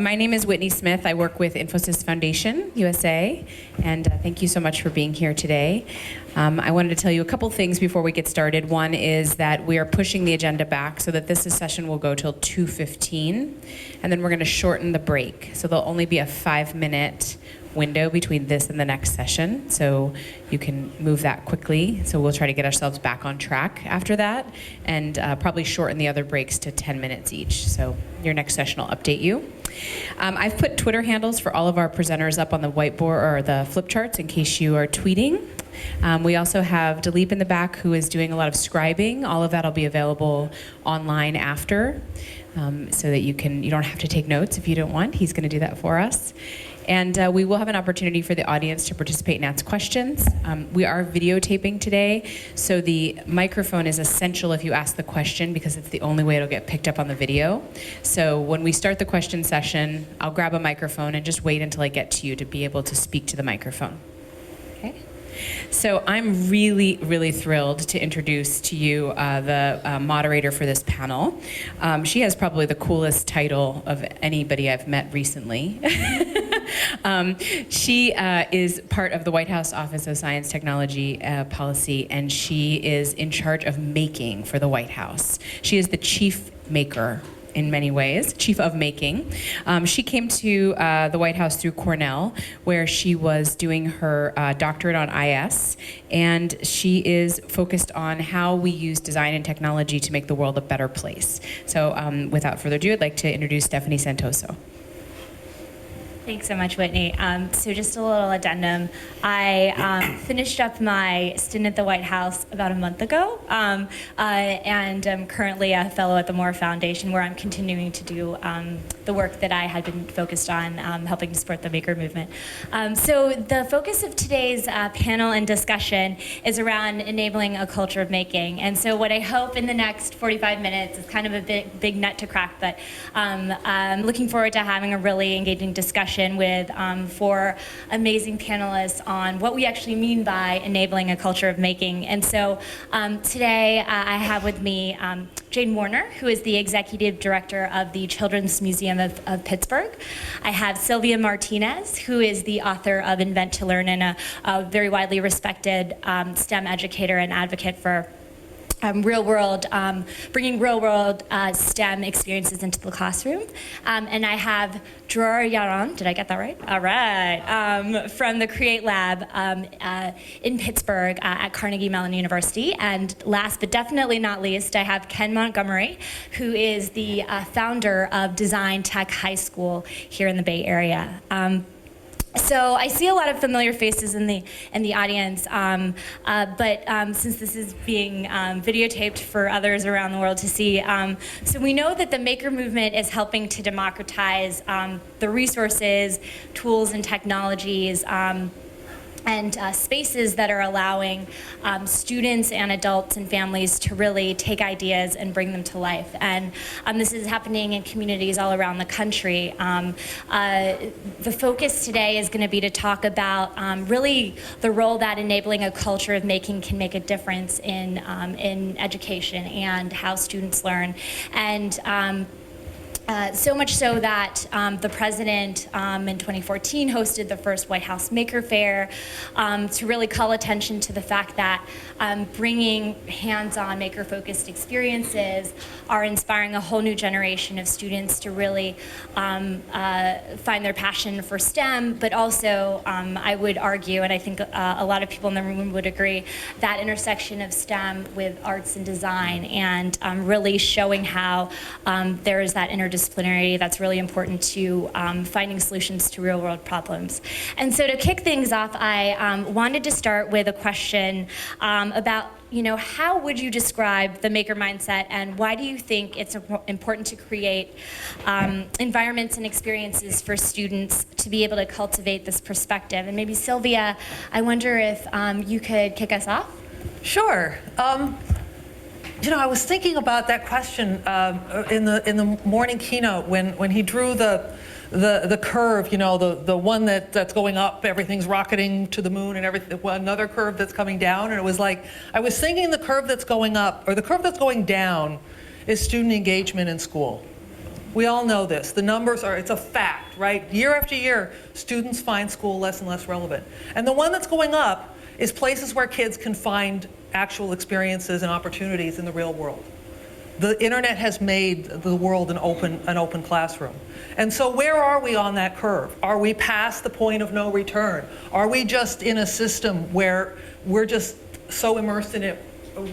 My name is Whitney Smith. I work with Infosys Foundation USA, and thank you so much for being here today. I wanted to tell you a couple things before we get started. One is that we are pushing the agenda back so that this session will go till 2:15, and then we're going to shorten the break. So there'll only be a 5-minute window between this and the next session, so you can move that quickly. So we'll try to get ourselves back on track after that, and probably shorten the other breaks to 10 minutes each. So your next session will update you. I've put Twitter handles for all of our presenters up on the whiteboard or the flip charts in case you are tweeting. We also have Dilip in the back who is doing a lot of scribing. All of that will be available online after, so that you don't have to take notes if you don't want. He's going to do that for us. And we will have an opportunity for the audience to participate and ask questions. We are videotaping today, so the microphone is essential if you ask the question because it's the only way it'll get picked up on the video. So when we start the question session, I'll grab a microphone and just wait until I get to you to be able to speak to the microphone. Okay? So I'm really, really thrilled to introduce to you the moderator for this panel. She has probably the coolest title of anybody I've met recently. She is part of the White House Office of Science, Technology, Policy, and she is in charge of making for the White House. She is the chief maker in many ways, chief of making. She came to the White House through Cornell, where she was doing her doctorate on IS, and she is focused on how we use design and technology to make the world a better place. So without further ado, I'd like to introduce Stephanie Santoso. Thanks so much, Whitney. So just a little addendum. I finished up my stint at the White House about a month ago, and I'm currently a fellow at the Moore Foundation, where I'm continuing to do the work that I had been focused on, helping to support the maker movement. So the focus of today's panel and discussion is around enabling a culture of making. And so what I hope in the next 45 minutes is kind of a big nut to crack, but I'm looking forward to having a really engaging discussion with 4 amazing panelists on what we actually mean by enabling a culture of making. And so today I have with me Jane Werner, who is the Executive Director of the Children's Museum of Pittsburgh. I have Sylvia Martinez, who is the author of Invent to Learn and a very widely respected STEM educator and advocate for bringing real-world STEM experiences into the classroom. And I have Dror Yaron, did I get that right? All right, from the Create Lab in Pittsburgh at Carnegie Mellon University. And last but definitely not least, I have Ken Montgomery, who is the founder of Design Tech High School here in the Bay Area. So I see a lot of familiar faces in the audience, but since this is being videotaped for others around the world to see, so we know that the maker movement is helping to democratize the resources, tools, and technologies and spaces that are allowing students and adults and families to really take ideas and bring them to life. And this is happening in communities all around the country. The focus today is going to be to talk about really the role that enabling a culture of making can make a difference in education and how students learn. And so much so that the president in 2014 hosted the first White House Maker Fair to really call attention to the fact that bringing hands-on maker-focused experiences are inspiring a whole new generation of students to really find their passion for STEM, but also I would argue, and I think a lot of people in the room would agree, that intersection of STEM with arts and design, and really showing how there is that interdisciplinarity that's really important to finding solutions to real-world problems. And so to kick things off, I wanted to start with a question about, how would you describe the maker mindset, and why do you think it's important to create environments and experiences for students to be able to cultivate this perspective? And maybe Sylvia, I wonder if you could kick us off? Sure. I was thinking about that question in the morning keynote when he drew the curve, the one that's going up, everything's rocketing to the moon, and everything, another curve that's coming down, and it was like, I was thinking the curve that's going up, or the curve that's going down, is student engagement in school. We all know this. The numbers are, it's a fact, right? Year after year, students find school less and less relevant. And the one that's going up is places where kids can find actual experiences and opportunities in the real world. The internet has made the world an open classroom. And so where are we on that curve? Are we past the point of no return? Are we just in a system where we're just so immersed in it,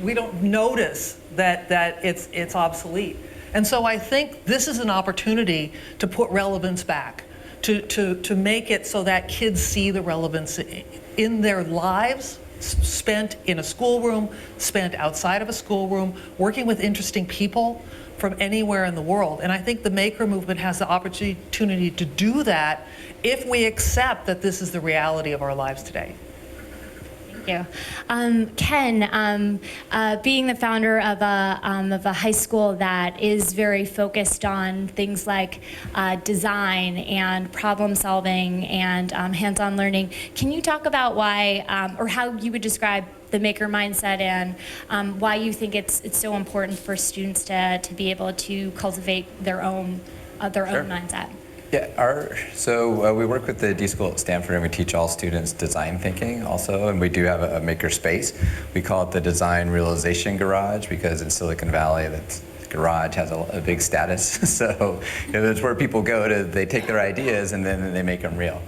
we don't notice that it's obsolete? And so I think this is an opportunity to put relevance back, to make it so that kids see the relevance in their lives, spent in a schoolroom, spent outside of a schoolroom, working with interesting people from anywhere in the world. And I think the maker movement has the opportunity to do that if we accept that this is the reality of our lives today. You. Ken, being the founder of a high school that is very focused on things like design and problem solving and hands-on learning, can you talk about why, or how you would describe the maker mindset and why you think it's so important for students to be able to cultivate their own mindset? Yeah, so we work with the D School at Stanford, and we teach all students design thinking also, and we do have a maker space. We call it the Design Realization Garage because in Silicon Valley, that garage has a big status. So that's where people go they take their ideas and then they make them real.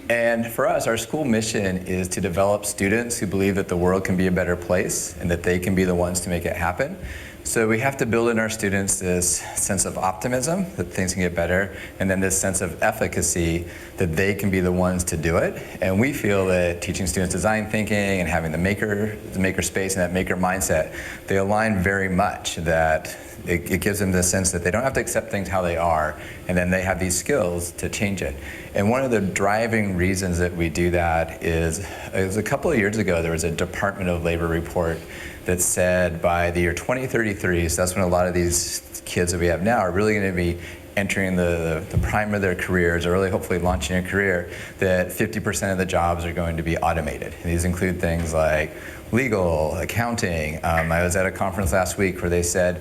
And for us, our school mission is to develop students who believe that the world can be a better place and that they can be the ones to make it happen. So we have to build in our students this sense of optimism, that things can get better, and then this sense of efficacy, that they can be the ones to do it. And we feel that teaching students design thinking and having the maker space and that maker mindset, they align very much, that it gives them the sense that they don't have to accept things how they are, and then they have these skills to change it. And one of the driving reasons that we do that is a couple of years ago, there was a Department of Labor report that said by the year 2033, so that's when a lot of these kids that we have now are really going to be entering the prime of their careers, or really hopefully launching a career, that 50% of the jobs are going to be automated. And these include things like legal, accounting. I was at a conference last week where they said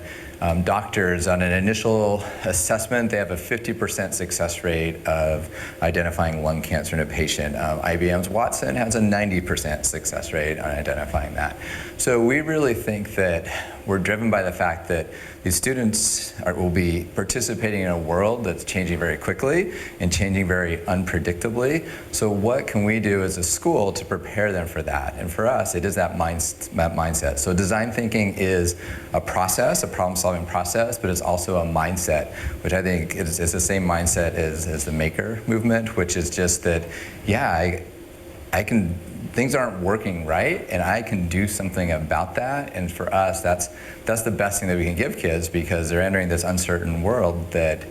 doctors, on an initial assessment, they have a 50% success rate of identifying lung cancer in a patient. IBM's Watson has a 90% success rate on identifying that. So we really think that we're driven by the fact that these students will be participating in a world that's changing very quickly and changing very unpredictably. So what can we do as a school to prepare them for that? And for us, it is that mindset. So design thinking is a process, a problem-solving process, but it's also a mindset, which I think is the same mindset as the maker movement, which is just that, yeah, things aren't working right, and I can do something about that. And for us, that's the best thing that we can give kids, because they're entering this uncertain world that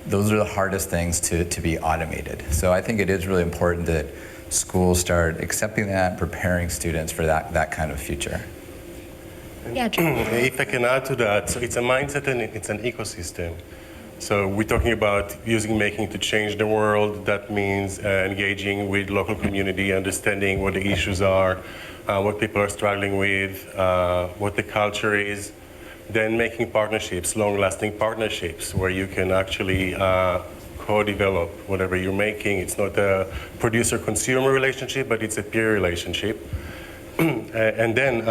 those are the hardest things to be automated. So I think it is really important that schools start accepting that, preparing students for that kind of future. Yeah, if I can add to that, so it's a mindset and it's an ecosystem. So we're talking about using making to change the world. That means engaging with local community, understanding what the issues are, what people are struggling with, what the culture is. Then making partnerships, long-lasting partnerships, where you can actually co-develop whatever you're making. It's not a producer-consumer relationship, but it's a peer relationship. And then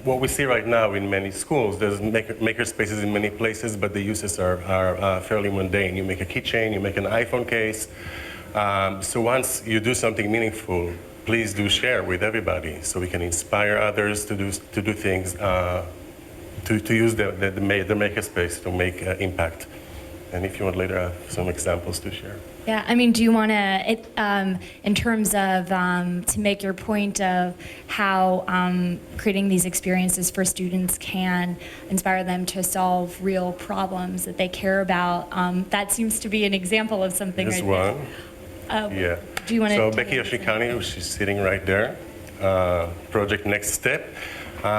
what we see right now in many schools, there's maker spaces in many places, but the uses are fairly mundane. You make a keychain, you make an iPhone case. So once you do something meaningful, please do share with everybody, so we can inspire others to do things, to use the maker space to make impact. And if you want later, I have some examples to share. Yeah, I mean, do you want to, in terms of, to make your point of how creating these experiences for students can inspire them to solve real problems that they care about, that seems to be an example of something Here's right one. there. Yeah. Do you want to? So Becky Yoshikani, she's sitting right there. Project Next Step.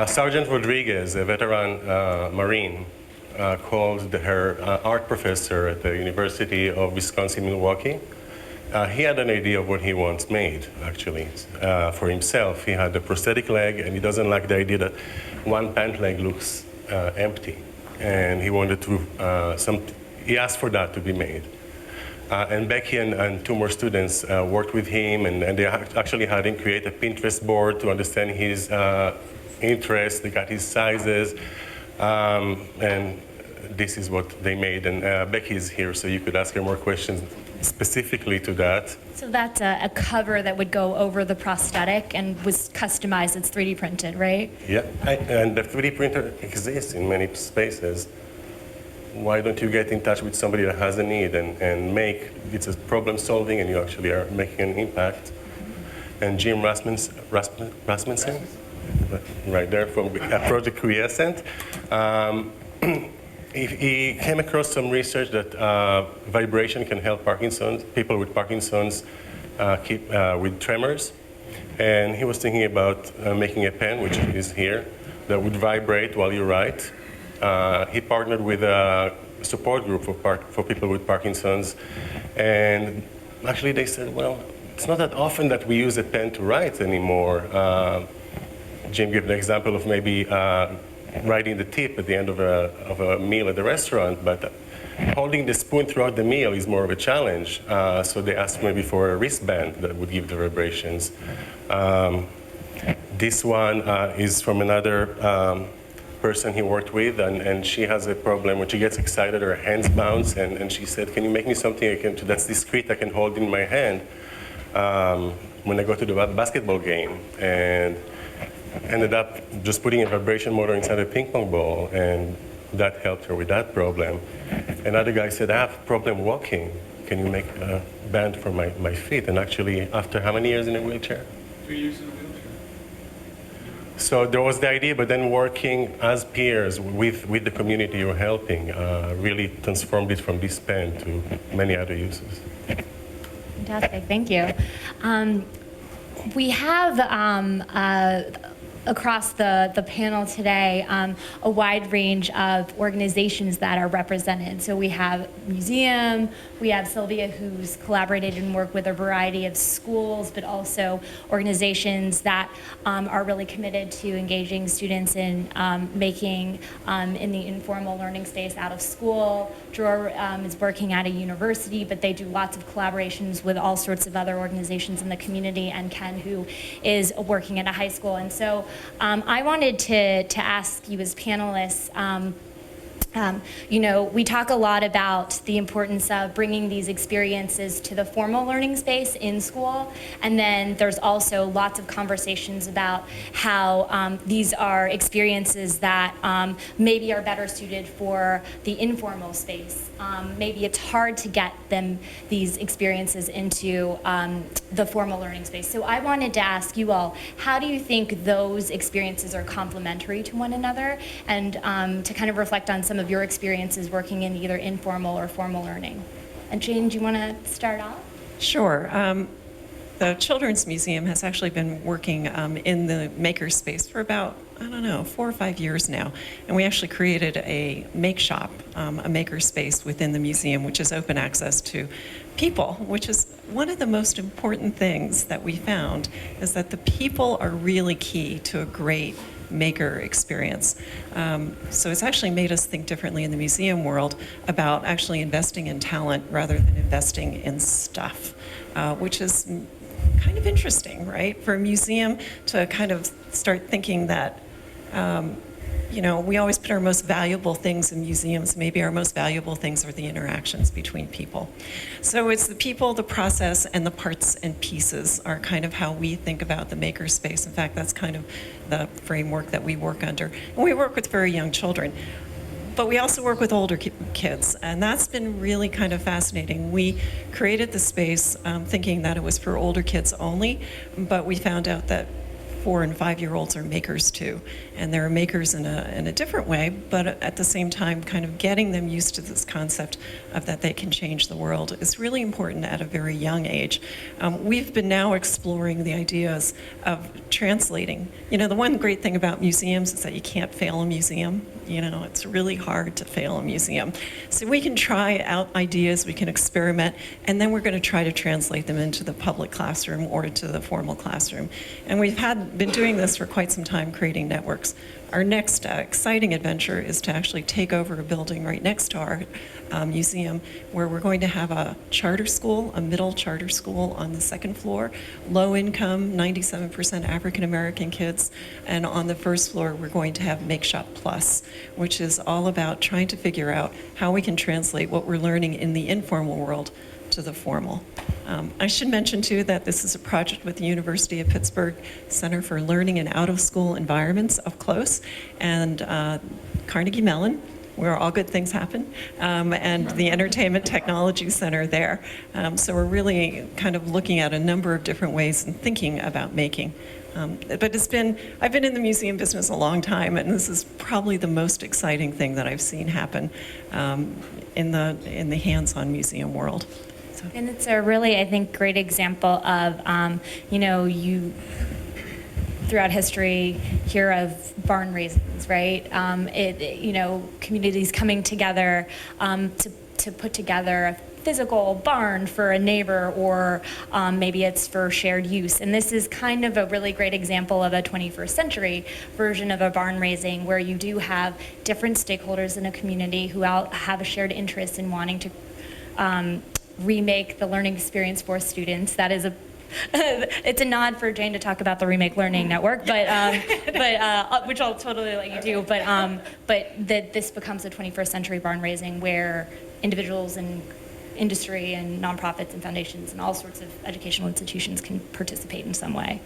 Sergeant Rodriguez, a veteran Marine, called her art professor at the University of Wisconsin-Milwaukee. He had an idea of what he wants made, actually, for himself. He had a prosthetic leg, and he doesn't like the idea that one pant leg looks empty. And he wanted to, he asked for that to be made. And Becky and 2 more students worked with him, and they actually had him create a Pinterest board to understand his interests. They got his sizes, and this is what they made. And Becky is here, so you could ask her more questions specifically to that. So that's a cover that would go over the prosthetic and was customized. It's 3D printed, right? Yeah, and the 3D printer exists in many spaces. Why don't you get in touch with somebody that has a need and make, it's a problem solving and you actually are making an impact. And Jim Rasmussen, right there from Project Quiescent, he came across some research that vibration can help people with Parkinson's keep with tremors. And he was thinking about making a pen, which is here, that would vibrate while you write. He partnered with a support group for people with Parkinson's, and actually they said, well, it's not that often that we use a pen to write anymore. Jim gave the example of maybe writing the tip at the end of a meal at the restaurant, but holding the spoon throughout the meal is more of a challenge. So they asked maybe for a wristband that would give the vibrations. This one is from another person he worked with, and she has a problem when she gets excited, her hands bounce, and she said, can you make me something that's discreet I can hold in my hand when I go to the basketball game? And ended up just putting a vibration motor inside a ping pong ball, and that helped her with that problem. Another guy said, I have a problem walking. Can you make a band for my feet? And actually, after how many years in a wheelchair? 3 years in a wheelchair. So there was the idea, but then working as peers with the community you're helping really transformed it from this pen to many other uses. Fantastic, thank you. We have across the panel today a wide range of organizations that are represented. So we have museum, we have Sylvia, who's collaborated and worked with a variety of schools, but also organizations that are really committed to engaging students in making in the informal learning space out of school. Dror is working at a university, but they do lots of collaborations with all sorts of other organizations in the community, and Ken, who is working at a high school. And so I wanted to ask you as panelists, we talk a lot about the importance of bringing these experiences to the formal learning space in school, and then there's also lots of conversations about how these are experiences that maybe are better suited for the informal space. Maybe it's hard to get these experiences into the formal learning space. So I wanted to ask you all, how do you think those experiences are complementary to one another, and to kind of reflect on some of your experiences working in either informal or formal learning? And Jane, do you want to start off? Sure. The Children's Museum has actually been working in the makerspace for about, 4 or 5 years now. And we actually created a make shop, a makerspace within the museum, which is open access to people, which is one of the most important things that we found, is that the people are really key to a great maker experience. So it's actually made us think differently in the museum world about actually investing in talent rather than investing in stuff, which is kind of interesting, right? For a museum to kind of start thinking that, we always put our most valuable things in museums. Maybe our most valuable things are the interactions between people. So it's the people, the process, and the parts and pieces are kind of how we think about the makerspace. In fact, that's kind of the framework that we work under. And we work with very young children. But we also work with older kids, and that's been really kind of fascinating. We created the space thinking that it was for older kids only, but we found out that 4- and 5-year-olds are makers too, and they're makers in a different way, but at the same time kind of getting them used to this concept of that they can change the world is really important at a very young age. We've been now exploring the ideas of translating. The one great thing about museums is that you can't fail a museum. It's really hard to fail a museum. So we can try out ideas, we can experiment, and then we're going to try to translate them into the public classroom or to the formal classroom. And we've had been doing this for quite some time, creating networks. Our next exciting adventure is to actually take over a building right next to our museum, where we're going to have a charter school, a middle charter school on the second floor, low income, 97% African American kids, and on the first floor we're going to have Make Shop Plus, which is all about trying to figure out how we can translate what we're learning in the informal world to the formal. I should mention too that this is a project with the University of Pittsburgh Center for Learning in Out-of-School Environments Up Close, and Carnegie Mellon, where all good things happen, and the Entertainment Technology Center there. So we're really kind of looking at a number of different ways and thinking about making. But I've been in the museum business a long time, and this is probably the most exciting thing that I've seen happen in the hands-on museum world. So. And it's a really, I think, great example of, you throughout history hear of barn raisins, right? Communities coming together to put together a physical barn for a neighbor, or maybe it's for shared use. And this is kind of a really great example of a 21st century version of a barn raising, where you do have different stakeholders in a community who have a shared interest in wanting to remake the learning experience for students. That is it's a nod for Jane to talk about the Remake Learning Network, but which I'll totally let you do. But that this becomes a 21st century barn raising where individuals and industry and nonprofits and foundations and all sorts of educational institutions can participate in some way.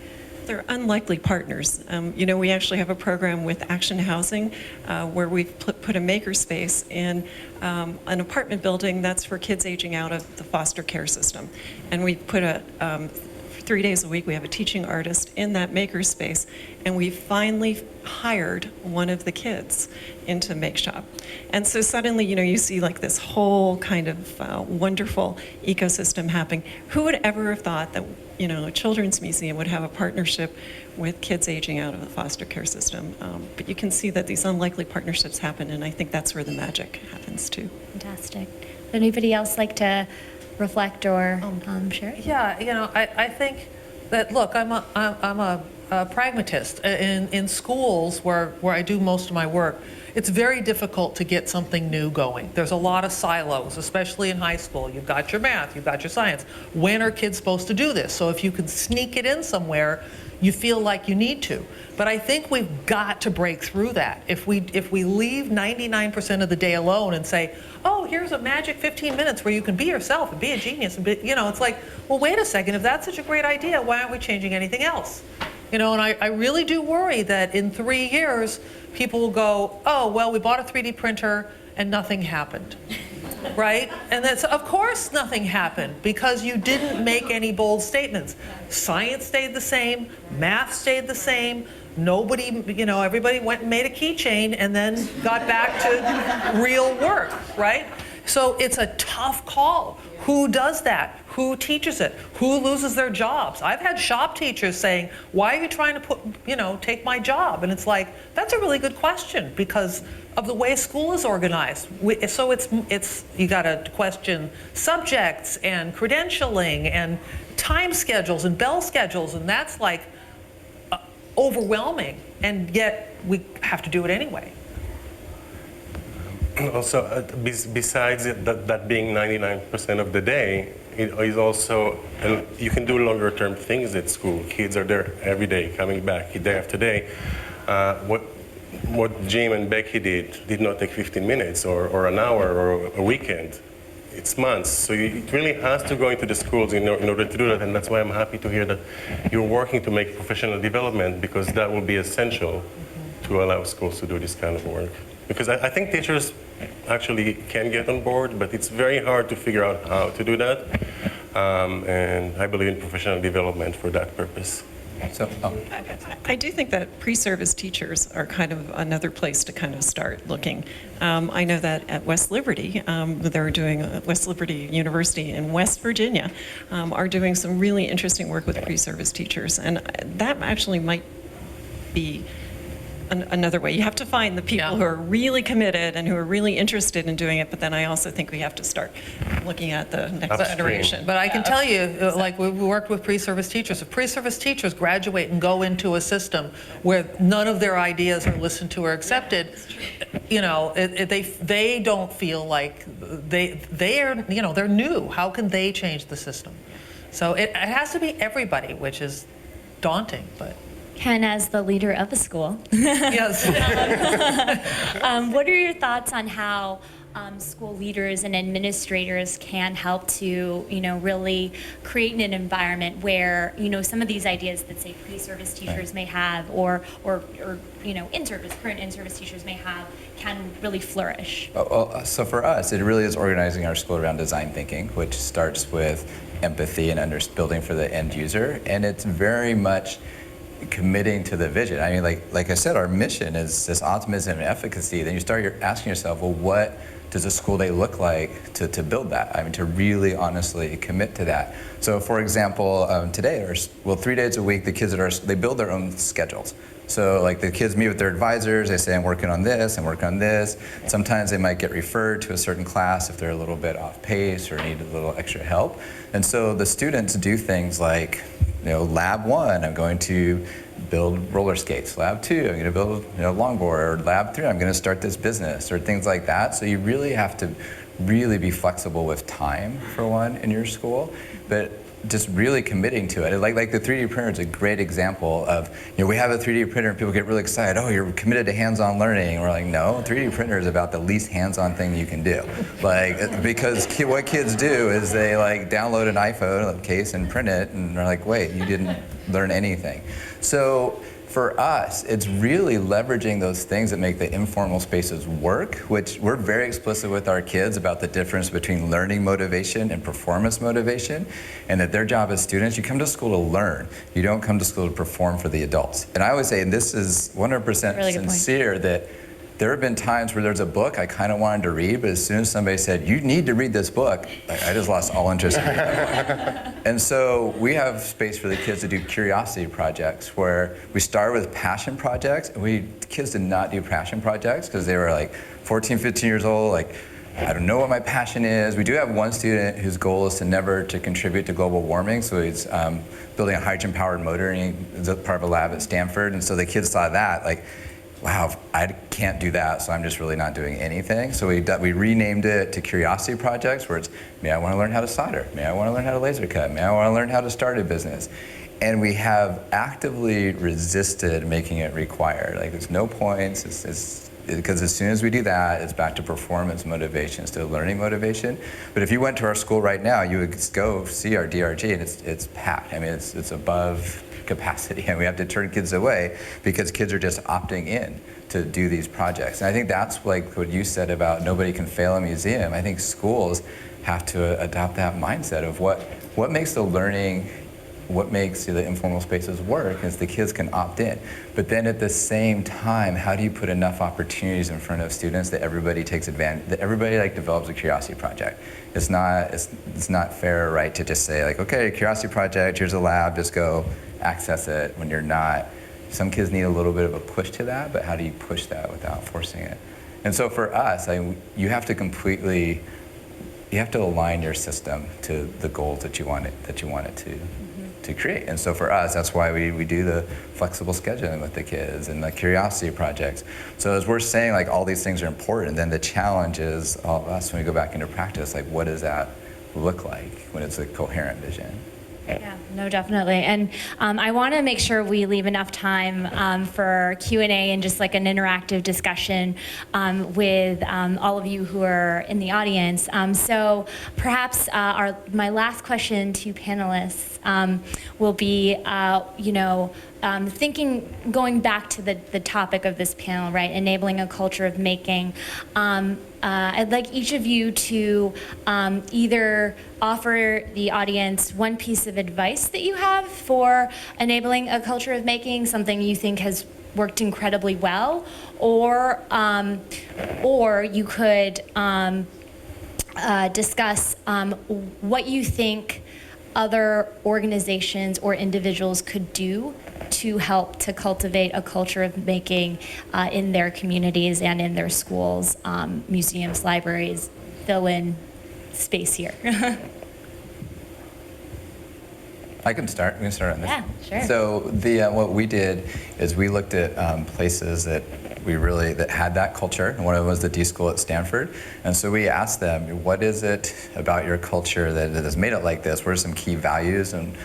They're unlikely partners. We actually have a program with Action Housing where we've put a makerspace in an apartment building that's for kids aging out of the foster care system. And we put 3 days a week, we have a teaching artist in that makerspace, and we finally hired one of the kids into Make Shop. And so suddenly, you see like this whole kind of wonderful ecosystem happening. Who would ever have thought that a children's museum would have a partnership with kids aging out of the foster care system? But you can see that these unlikely partnerships happen, and I think that's where the magic happens too. Fantastic. Would anybody else like to reflect or share? Yeah, I think that, look, I'm a pragmatist. In schools where I do most of my work, it's very difficult to get something new going. There's a lot of silos, especially in high school. You've got your math, you've got your science. When are kids supposed to do this? So if you can sneak it in somewhere, you feel like you need to. But I think we've got to break through that. If we leave 99% of the day alone and say, oh, here's a magic 15 minutes where you can be yourself and be a genius, and it's like, well, wait a second, if that's such a great idea, why aren't we changing anything else? And I really do worry that in 3 years, people will go, oh, well, we bought a 3D printer and nothing happened. Right? And that's, of course nothing happened, because you didn't make any bold statements. Science stayed the same, math stayed the same, nobody, everybody went and made a keychain and then got back to real work, right? So it's a tough call. Who does that? Who teaches it? Who loses their jobs? I've had shop teachers saying, why are you trying to take my job? And it's like, that's a really good question, because of the way school is organized. So it's you got to question subjects and credentialing and time schedules and bell schedules, and that's like overwhelming, and yet we have to do it anyway. Also, besides that being 99% of the day, it is also, and you can do longer term things at school. Kids are there every day, coming back day after day. What Jim and Becky did not take 15 minutes or an hour or a weekend. It's months. So it really has to go into the schools in order to do that, and that's why I'm happy to hear that you're working to make professional development, because that will be essential to allow schools to do this kind of work. Because I think teachers actually can get on board, but it's very hard to figure out how to do that. And I believe in professional development for that purpose. So, I do think that pre-service teachers are kind of another place to kind of start looking. I know that at West Liberty, they're doing West Liberty University in West Virginia, are doing some really interesting work with pre-service teachers, and that actually might be another way. You have to find the people who are really committed and who are really interested in doing it, but then I also think we have to start looking at the next Upstream. generation. But I can tell you, like we worked with pre-service teachers. If pre-service teachers graduate and go into a system where none of their ideas are listened to or accepted, you know, they don't feel like they're, you know, they're new. How can they change the system? So it has to be everybody, which is daunting, but. Ken, as the leader of the school, Yes. what are your thoughts on how school leaders and administrators can help to, you know, really create an environment where, you know, some of these ideas that say pre-service teachers may have, or you know, current in-service teachers may have, can really flourish? So for us, it really is organizing our school around design thinking, which starts with empathy and building for the end user, and it's very much committing to the vision. I mean, like I said, our mission is this optimism and efficacy. Then you start asking yourself, well, what does a school day look like to build that? I mean, to really honestly commit to that. So for example, today, 3 days a week, the kids they build their own schedules. So like the kids meet with their advisors, they say, I'm working on this, I'm working on this. Sometimes they might get referred to a certain class if they're a little bit off pace or need a little extra help. And so the students do things like, you know, lab 1, I'm going to build roller skates. Lab 2, I'm going to build, you know, longboard. Or lab 3, I'm going to start this business, or things like that. So you really have to really be flexible with time, for one, in your school, but just really committing to it. Like the 3D printer is a great example of, you know, we have a 3D printer and people get really excited. Oh, you're committed to hands-on learning. And we're like, no, 3D printer is about the least hands-on thing you can do. Like, because what kids do is they like download an iPhone case and print it, and they're like, wait, you didn't learn anything. So for us, it's really leveraging those things that make the informal spaces work, which we're very explicit with our kids about the difference between learning motivation and performance motivation, and that their job as students, you come to school to learn. You don't come to school to perform for the adults. And I always say, and this is 100% Really good point. sincere, that there have been times where there's a book I kind of wanted to read, but as soon as somebody said, you need to read this book, I just lost all interest in reading that book. And so we have space for the kids to do curiosity projects, where we start with passion projects, and the kids did not do passion projects because they were like 14, 15 years old, like, I don't know what my passion is. We do have one student whose goal is to never to contribute to global warming, so he's building a hydrogen-powered motor, and he's part of a lab at Stanford, and so the kids saw that, like, wow, I can't do that, so I'm just really not doing anything. So we renamed it to Curiosity Projects, where it's, may I want to learn how to solder? May I want to learn how to laser cut? May I want to learn how to start a business? And we have actively resisted making it required. Like, there's no points, because as soon as we do that, it's back to performance motivation instead of learning motivation. But if you went to our school right now, you would go see our DRG, and it's packed. I mean, it's above capacity, and we have to turn kids away because kids are just opting in to do these projects. And I think that's like what you said about nobody can fail a museum. I think schools have to adopt that mindset of what makes the learning, what makes the informal spaces work is the kids can opt in. But then at the same time, how do you put enough opportunities in front of students that everybody takes advantage, that everybody like develops a curiosity project? It's not fair, right, to just say like, okay, curiosity project, here's a lab, just go access it, when you're not. Some kids need a little bit of a push to that, but how do you push that without forcing it? And so for us, you have to align your system to the goals that you want it to create. And so for us, that's why we do the flexible scheduling with the kids and the curiosity projects. So as we're saying, like, all these things are important, then the challenge is all of us when we go back into practice, like, what does that look like when it's a coherent vision? Yeah, no, definitely. And I want to make sure we leave enough time for Q&A and just like an interactive discussion with all of you who are in the audience. So perhaps my last question to panelists will be, going back to the topic of this panel, right, enabling a culture of making. I'd like each of you to either offer the audience one piece of advice that you have for enabling a culture of making, something you think has worked incredibly well, or you could discuss what you think other organizations or individuals could do to help to cultivate a culture of making in their communities and in their schools, museums, libraries, fill in space here. I can start. We can start on this. Yeah, sure. So what we did is we looked at places that that had that culture, and one of them was the D School at Stanford. And so we asked them, what is it about your culture that has made it like this? What are some key values? And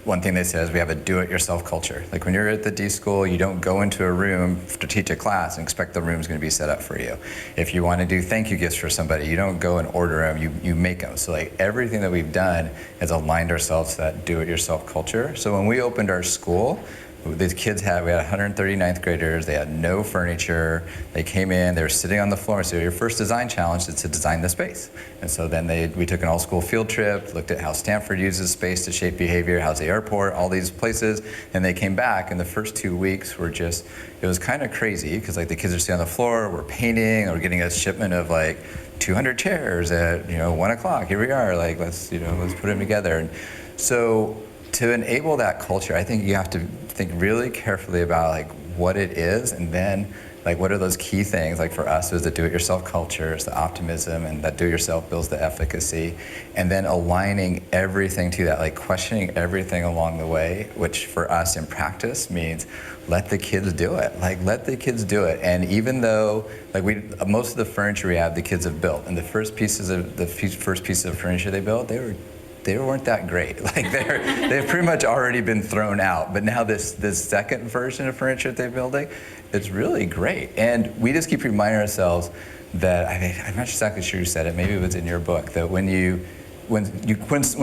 one thing they said is we have a do-it-yourself culture. Like when you're at the D School, you don't go into a room to teach a class and expect the room's going to be set up for you. If you want to do thank you gifts for somebody, you don't go and order them, you make them. So like everything that we've done has aligned ourselves to that do-it-yourself culture. So when we opened our school, these kids we had 139th graders, they had no furniture, they came in, they were sitting on the floor, so your first design challenge is to design the space. And so then we took an all-school field trip, looked at how Stanford uses space to shape behavior, how's the airport, all these places, and they came back, and the first 2 weeks were just, it was kind of crazy, because like the kids are sitting on the floor, we're painting, we're getting a shipment of like 200 chairs at 1 o'clock, here we are, like let's put them together. And so to enable that culture, I think you have to think really carefully about like what it is, and then like what are those key things. Like for us, it was the do-it-yourself culture, it's the optimism, and that do-it-yourself builds the efficacy, and then aligning everything to that, like questioning everything along the way, which for us in practice means let the kids do it. Like let the kids do it. And even though like most of the furniture we have, the kids have built, and the first pieces of furniture they built, they weren't that great. Like they've pretty much already been thrown out. But now this second version of furniture that they're building, it's really great. And we just keep reminding ourselves that I'm not exactly sure who said it. Maybe it was in your book that when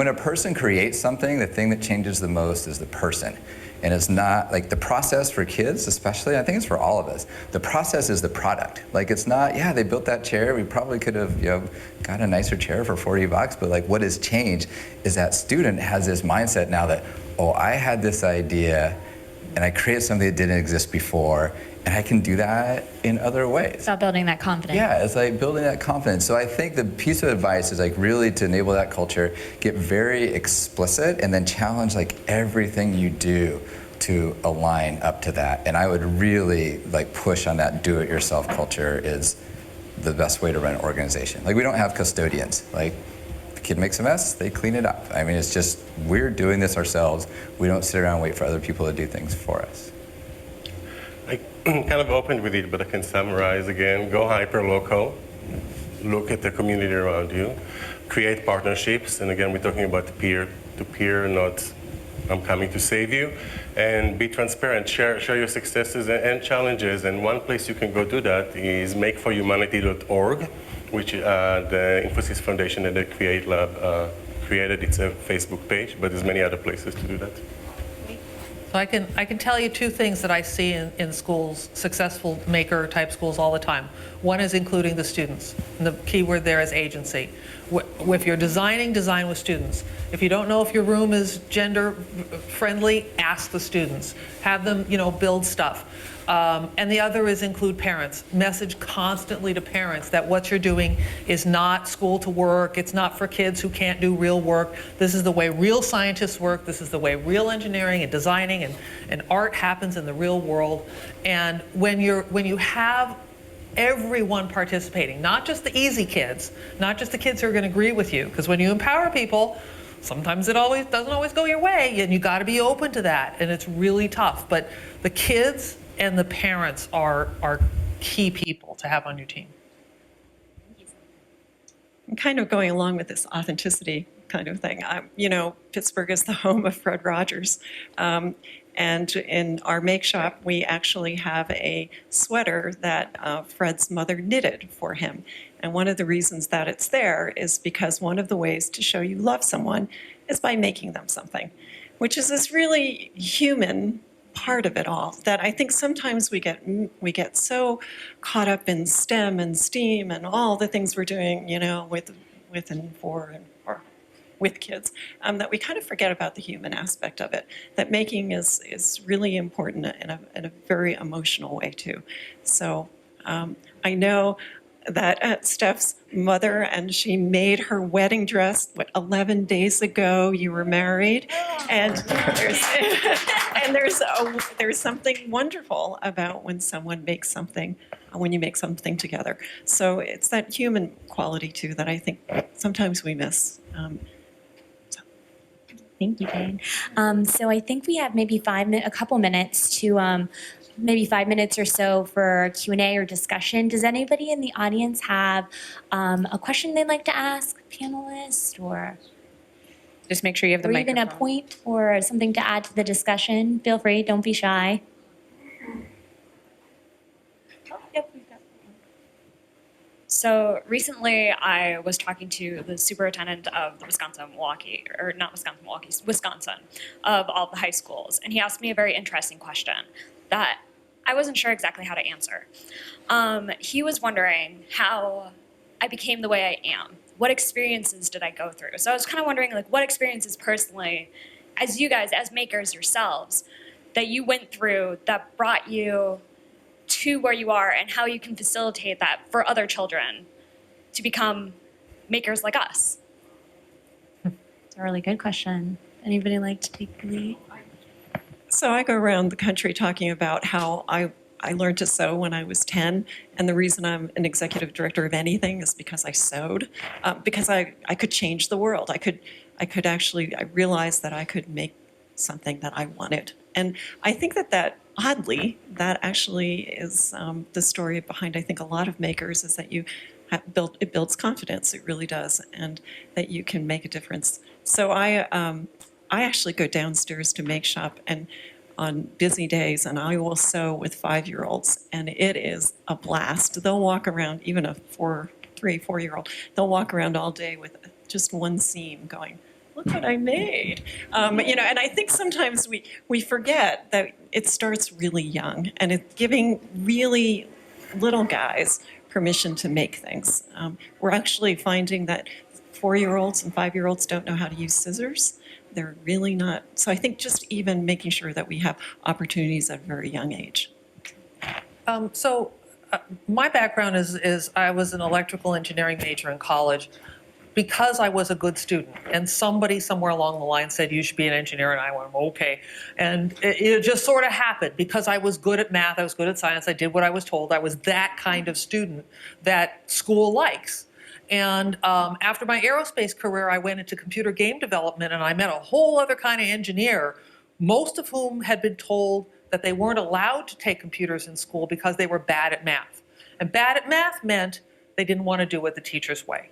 a person creates something, the thing that changes the most is the person. And it's not like the process for kids, especially. I think it's for all of us. The process is the product. Like it's not. Yeah, they built that chair. We probably could have, got a nicer chair for $40. But like, what has changed is that student has this mindset now that, oh, I had this idea, and I created something that didn't exist before, and I can do that in other ways. It's about building that confidence. Yeah, it's like building that confidence. So I think the piece of advice is like really to enable that culture, get very explicit, and then challenge like everything you do to align up to that. And I would really like push on that do-it-yourself culture is the best way to run an organization. Like we don't have custodians. Like the kid makes a mess, they clean it up. I mean, it's just, we're doing this ourselves. We don't sit around and wait for other people to do things for us. I kind of opened with it, but I can summarize again. Go hyper-local. Look at the community around you. Create partnerships. And again, we're talking about peer-to-peer, not I'm coming to save you. And be transparent. Share your successes and challenges. And one place you can go do that is makeforhumanity.org, which the Infosys Foundation and the Create Lab created. It's a Facebook page, but there's many other places to do that. So I can tell you two things that I see in schools, successful maker type schools all the time. One is including the students. And the key word there is agency. If you're designing, design with students. If you don't know if your room is gender friendly, ask the students. Have them, build stuff. And the other is include parents. Message constantly to parents that what you're doing is not school to work. It's not for kids who can't do real work. This is the way real scientists work. This is the way real engineering and designing and art happens in the real world. And when you have everyone participating, not just the easy kids, not just the kids who are going to agree with you, because when you empower people, sometimes it doesn't always go your way, and you got to be open to that, and it's really tough. But the kids and the parents are key people to have on your team. I'm kind of going along with this authenticity kind of thing. Pittsburgh is the home of Fred Rogers. And in our make shop, we actually have a sweater that Fred's mother knitted for him. And one of the reasons that it's there is because one of the ways to show you love someone is by making them something, which is this really human part of it all that I think sometimes we get so caught up in STEM and STEAM and all the things we're doing, with and for and or with kids, that we kind of forget about the human aspect of it. That making is really important in a very emotional way too. So I know that Steph's mother, and she made her wedding dress, 11 days ago you were married. And there's something wonderful about when someone makes something, when you make something together. So it's that human quality too that I think sometimes we miss. Thank you, Jane. So I think we have maybe a couple minutes to maybe 5 minutes or so for Q&A or discussion. Does anybody in the audience have a question they'd like to ask the panelists, or Just make sure you have the even microphone. a point or something to add to the discussion? Feel free, don't be shy. Oh, yep, we've got one. So recently, I was talking to the superintendent of the Wisconsin, of all the high schools, and he asked me a very interesting question that I wasn't sure exactly how to answer. He was wondering how I became the way I am. What experiences did I go through? So I was kind of wondering, like, what experiences personally, as you guys, as makers yourselves, that you went through that brought you to where you are, and how you can facilitate that for other children to become makers like us. It's a really good question. Anybody like to take the lead? So I go around the country talking about how I learned to sew when I was 10, and the reason I'm an executive director of anything is because I sewed, because I could change the world. I realized that I could make something that I wanted. And I think that oddly, that actually is the story behind, I think, a lot of makers, is that it builds confidence. It really does, and that you can make a difference. So I actually go downstairs to Make Shop and on busy days, and I will sew with 5-year-olds, and it is a blast. They'll walk around, even a 4-year-old, they'll walk around all day with just one seam going, look what I made. And I think sometimes we forget that it starts really young, and it's giving really little guys permission to make things. We're actually finding that 4-year-olds and 5-year-olds don't know how to use scissors. They're really not. So I think just even making sure that we have opportunities at a very young age. My background is I was an electrical engineering major in college because I was a good student, and somebody somewhere along the line said you should be an engineer, and I went, okay. And it just sort of happened because I was good at math, I was good at science, I did what I was told. I was that kind of student that school likes. And after my aerospace career, I went into computer game development, and I met a whole other kind of engineer, most of whom had been told that they weren't allowed to take computers in school because they were bad at math. And bad at math meant they didn't want to do it the teacher's way,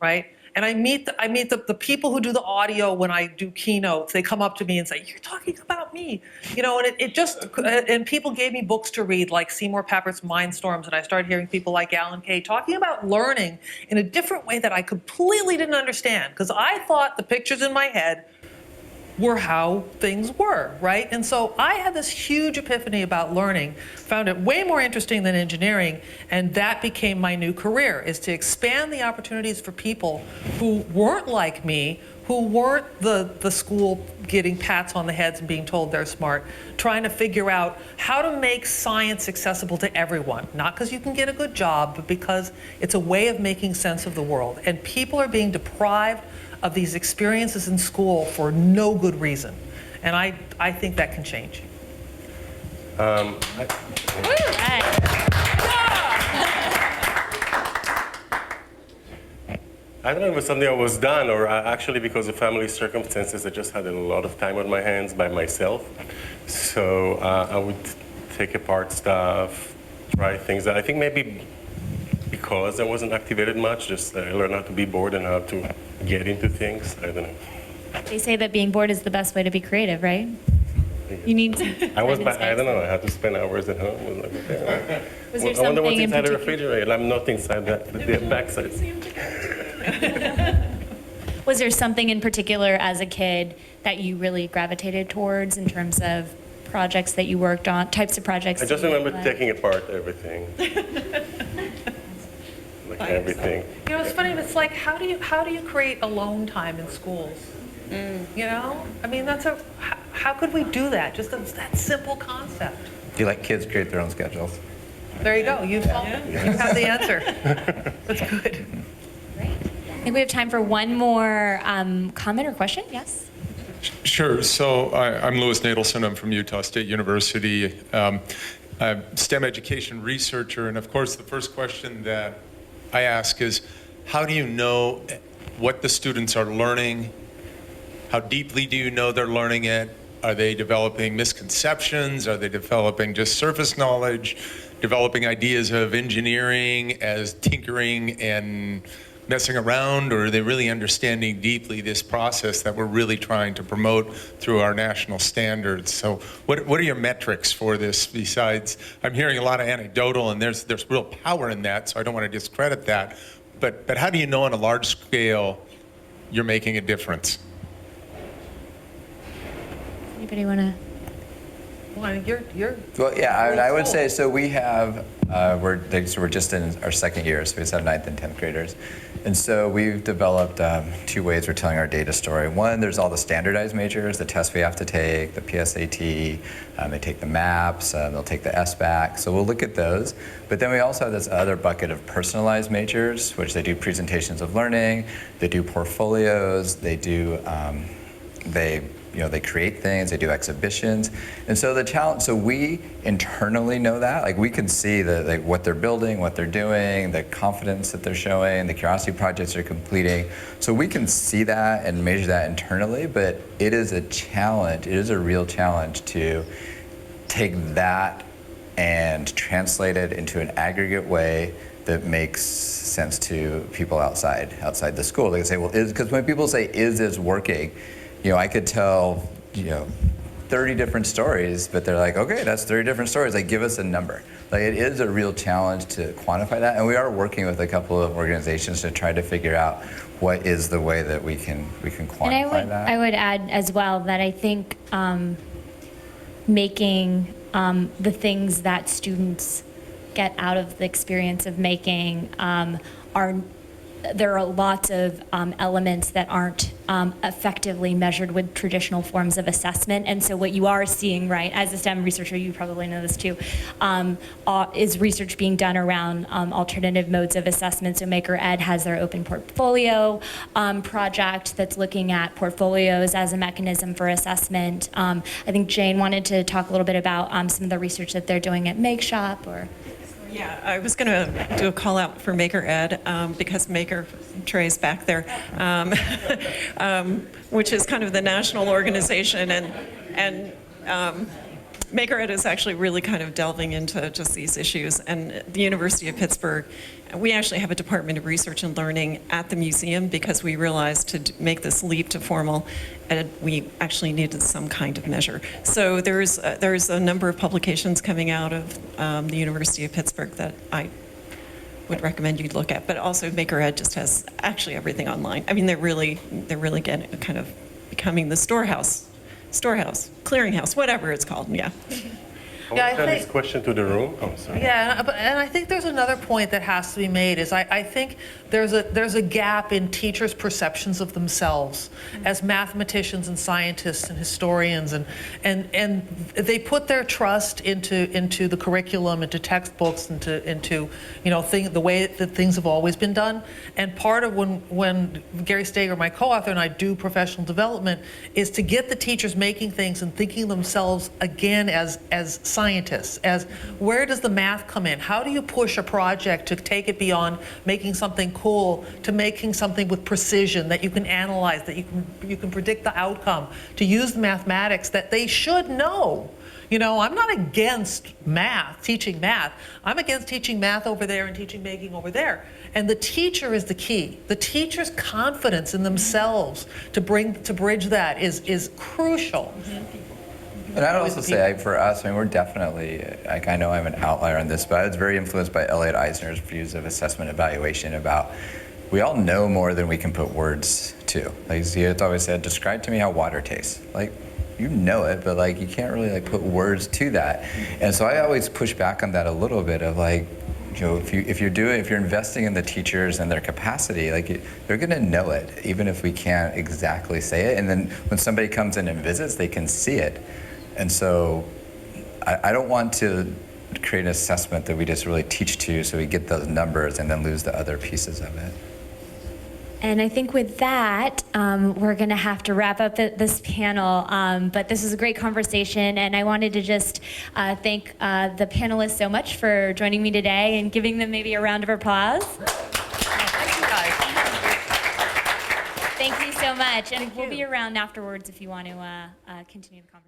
right? And I meet the people who do the audio when I do keynotes. They come up to me and say, "You're talking about me," and people gave me books to read like Seymour Pappert's Mindstorms, and I started hearing people like Alan Kay talking about learning in a different way that I completely didn't understand, because I thought the pictures in my head were how things were, right? And so I had this huge epiphany about learning, found it way more interesting than engineering, and that became my new career, is to expand the opportunities for people who weren't like me, who weren't the school getting pats on the heads and being told they're smart, trying to figure out how to make science accessible to everyone, not because you can get a good job, but because it's a way of making sense of the world. And people are being deprived of these experiences in school for no good reason. And I think that can change. I don't know if it was something that was done, or actually because of family circumstances, I just had a lot of time on my hands by myself. So I would take apart stuff, try things that I think maybe because I wasn't activated much, just I learned how to be bored and how to get into things. I don't know. They say that being bored is the best way to be creative, right? You need to. I don't know. I had to spend hours at home. Was there I wonder something what's in inside the particular? refrigerator. I'm not inside the backside. Was there something in particular as a kid that you really gravitated towards in terms of projects that you worked on, types of projects? I just that you remember liked? taking apart everything. Like everything. You know, it's funny. It's like, how do you create alone time in schools? You know, I mean, how could we do that? Just that simple concept. Do you let kids create their own schedules? There you go. You have the answer. That's good. Great. I think we have time for one more comment or question. Yes? Sure. So I'm Louis Nadelson. I'm from Utah State University. I'm a STEM education researcher. And of course, the first question that I ask is, how do you know what the students are learning? How deeply do you know they're learning it? Are they developing misconceptions? Are they developing just surface knowledge? Developing ideas of engineering as tinkering and messing around, or are they really understanding deeply this process that we're really trying to promote through our national standards? So what are your metrics for this besides, I'm hearing a lot of anecdotal and there's real power in that, so I don't want to discredit that, but how do you know on a large scale you're making a difference? Anybody want to? Well, you're. Well, yeah, I would say, so we have, we're just in our second year, so we just have 9th and 10th graders. And so we've developed 2 ways we're telling our data story. One, there's all the standardized majors, the tests we have to take, the PSAT, they take the MAPs, they'll take the SBAC, so we'll look at those. But then we also have this other bucket of personalized majors, which they do presentations of learning, they do portfolios, they do, they create things, they do exhibitions. And so the challenge, so we internally know that, like we can see what they're building, what they're doing, the confidence that they're showing, the curiosity projects they're completing. So we can see that and measure that internally, but it is a challenge, it is a real challenge to take that and translate it into an aggregate way that makes sense to people outside the school. They can say, well, because when people say, is this working? I could tell, 30 different stories, but they're like, okay, that's 30 different stories. Like, give us a number. Like, it is a real challenge to quantify that, and we are working with a couple of organizations to try to figure out what is the way that we can quantify that. I would add as well that I think making the things that students get out of the experience of making there are lots of elements that aren't effectively measured with traditional forms of assessment. And so what you are seeing, right, as a STEM researcher, you probably know this too, is research being done around alternative modes of assessment. So Maker Ed has their open portfolio project that's looking at portfolios as a mechanism for assessment. I think Jane wanted to talk a little bit about some of the research that they're doing at Make Shop or... Yeah, I was going to do a call out for Maker Ed because Maker, Trey's back there, which is kind of the national organization, and Maker Ed is actually really kind of delving into just these issues. And the University of Pittsburgh, we actually have a Department of Research and Learning at the museum because we realized to make this leap to formal ed, we actually needed some kind of measure. So there's a number of publications coming out of the University of Pittsburgh that I would recommend you look at. But also Maker Ed just has actually everything online. I mean, they're really getting kind of becoming the storehouse, clearinghouse, whatever it's called. Yeah. I want to turn this question to the room. Oh, sorry. Yeah, and I think there's another point that has to be made is I think there's a gap in teachers' perceptions of themselves as mathematicians and scientists and historians, and they put their trust into the curriculum, into textbooks, into the way that things have always been done. And part of when Gary Steger, my co-author, and I do professional development is to get the teachers making things and thinking themselves again as scientists, as where does the math come in? How do you push a project to take it beyond making something cool to making something with precision that you can analyze, that you can predict the outcome, to use the mathematics that they should know. I'm not against math, teaching math. I'm against teaching math over there and teaching making over there. And the teacher is the key. The teacher's confidence in themselves to bridge that is crucial. And I'd also say, for us, we're definitely, I know I'm an outlier on this, but I was very influenced by Elliot Eisner's views of assessment evaluation about, we all know more than we can put words to. Like, he always said, describe to me how water tastes. Like, you know it, but you can't really put words to that. And so I always push back on that a little bit of if you're investing in the teachers and their capacity, they're going to know it, even if we can't exactly say it. And then when somebody comes in and visits, they can see it. And so I don't want to create an assessment that we just really teach to, so we get those numbers and then lose the other pieces of it. And I think with that, we're going to have to wrap up this panel. But this was a great conversation, and I wanted to just thank the panelists so much for joining me today and giving them maybe a round of applause. Thank you guys. Thank you so much. And we'll be around afterwards if you want to continue the conversation.